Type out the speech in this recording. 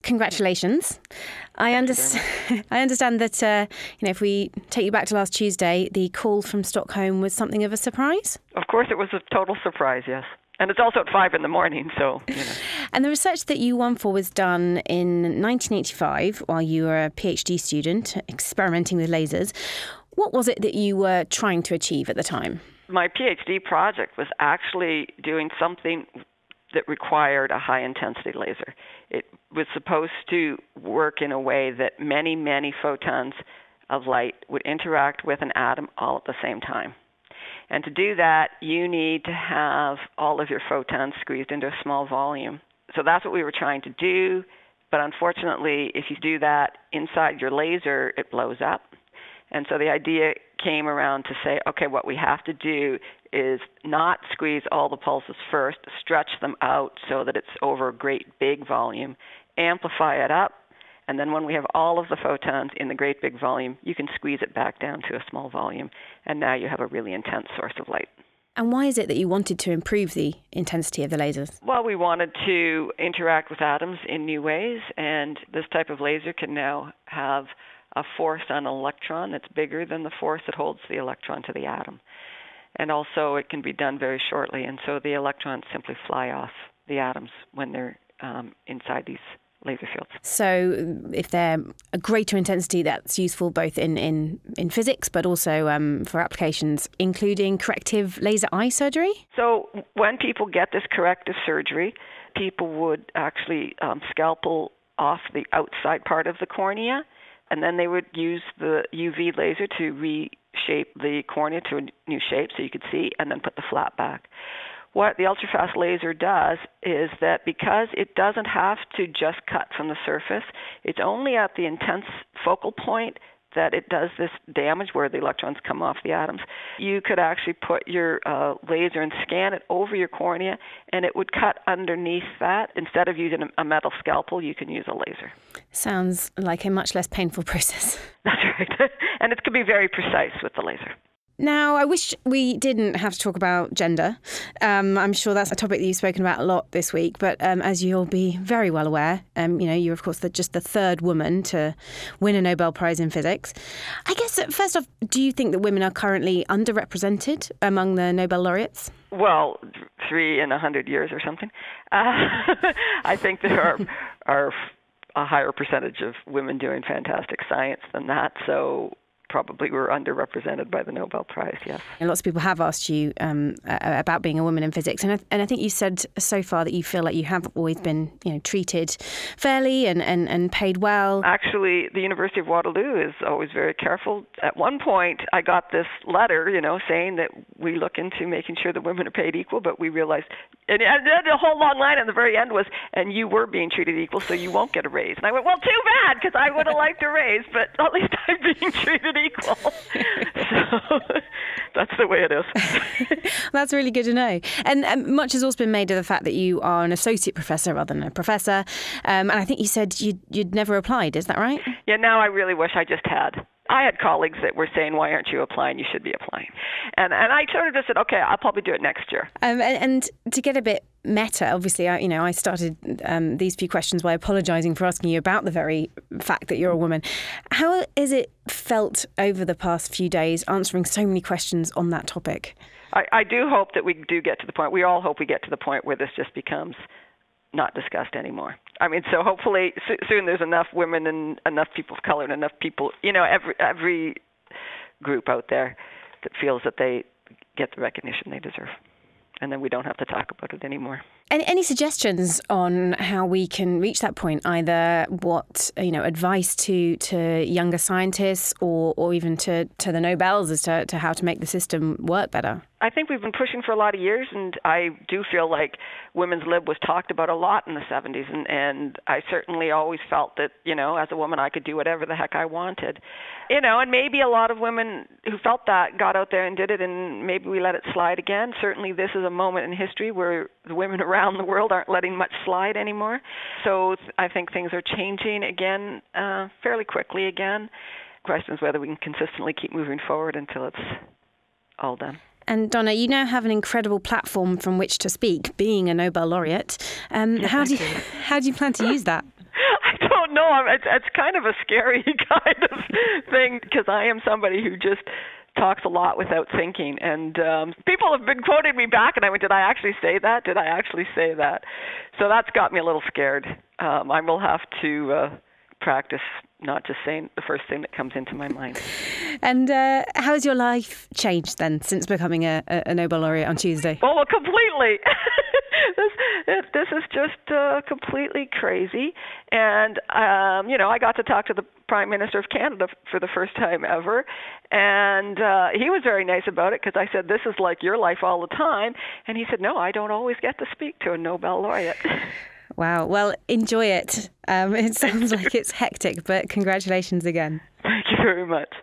Congratulations. I understand that, if we take you back to last Tuesday, the call from Stockholm was something of a surprise? Of course, it was a total surprise, yes. And it's also at 5 a.m, so, And the research that you won for was done in 1985 while you were a PhD student experimenting with lasers. What was it that you were trying to achieve at the time? My PhD project was actually doing something that required a high-intensity laser. It was supposed to work in a way that many, many photons of light would interact with an atom all at the same time. And to do that, you need to have all of your photons squeezed into a small volume. So that's what we were trying to do. But unfortunately, if you do that inside your laser, it blows up. And so the idea came around to say, okay, what we have to do is not squeeze all the pulses first, stretch them out so that it's over a great big volume, amplify it up, and then when we have all of the photons in the great big volume, you can squeeze it back down to a small volume, and now you have a really intense source of light. And why is it that you wanted to improve the intensity of the lasers? Well, we wanted to interact with atoms in new ways, and this type of laser can now have a force on an electron that's bigger than the force that holds the electron to the atom. And also it can be done very shortly, and so the electrons simply fly off the atoms when they're inside these laser fields. So if they're a greater intensity, that's useful both in physics, but also for applications, including corrective laser eye surgery? So when people get this corrective surgery, people would actually scalpel off the outside part of the cornea, and then they would use the UV laser to reshape the cornea to a new shape so you could see, and then put the flap back. What the ultrafast laser does is that because it doesn't have to just cut from the surface, it's only at the intense focal point that it does this damage where the electrons come off the atoms. You could actually put your laser and scan it over your cornea, and it would cut underneath that. Instead of using a metal scalpel, you can use a laser. Sounds like a much less painful process. That's right. And it can be very precise with the laser. Now, I wish we didn't have to talk about gender. I'm sure that's a topic that you've spoken about a lot this week, but as you'll be very well aware, you're, of course, just the third woman to win a Nobel Prize in physics. I guess, first off, do you think that women are currently underrepresented among the Nobel laureates? Well, 3 in 100 years or something. I think there are a higher percentage of women doing fantastic science than that, so probably we're underrepresented by the Nobel Prize, yes. And lots of people have asked you about being a woman in physics, and I think you said so far that you feel like you have always been, treated fairly and paid well. Actually, the University of Waterloo is always very careful. At one point, I got this letter, saying that we look into making sure that women are paid equal, but we realized, and the whole long line at the very end was, and you were being treated equal, so you won't get a raise. And I went, well, too bad, because I would have liked a raise, but at least I'm being treated equal. So that's the way it is. That's really good to know. And much has also been made of the fact that you are an associate professor rather than a professor. And I think you said you'd never applied. Is that right? Yeah, now I really wish I just had. I had colleagues that were saying, why aren't you applying? You should be applying. And I sort of just said, okay, I'll probably do it next year. And to get a bit meta, obviously, I started these few questions by apologising for asking you about the very fact that you're a woman. How is it felt over the past few days answering so many questions on that topic? I do hope that we do get to the point, we all hope we get to the point where this just becomes not discussed anymore. So hopefully soon there's enough women and enough people of color and enough people, every group out there that feels that they get the recognition they deserve. And then we don't have to talk about it anymore. Any suggestions on how we can reach that point? Either what advice to younger scientists, or even to the Nobels as to how to make the system work better? I think we've been pushing for a lot of years, and I do feel like women's lib was talked about a lot in the 70s, and I certainly always felt that, as a woman I could do whatever the heck I wanted. And maybe a lot of women who felt that got out there and did it, and maybe we let it slide again. Certainly this is a moment in history where the women around the world aren't letting much slide anymore. So I think things are changing again, fairly quickly again. The question is whether we can consistently keep moving forward until it's all done. And Donna, you now have an incredible platform from which to speak, being a Nobel laureate. Yes, how do you plan to use that? I I don't know. It's kind of a scary kind of thing because I am somebody who just talks a lot without thinking. And people have been quoting me back, and I went, did I actually say that? Did I actually say that? So that's got me a little scared. I will have to practice not just saying the first thing that comes into my mind. And how has your life changed then since becoming a Nobel laureate on Tuesday? Oh, well, completely. This is just completely crazy. And, I got to talk to the Prime Minister of Canada for the first time ever. And he was very nice about it because I said, this is like your life all the time. And he said, no, I don't always get to speak to a Nobel laureate. Wow. Well, enjoy it. It sounds like it's hectic, but congratulations again. Thank you very much.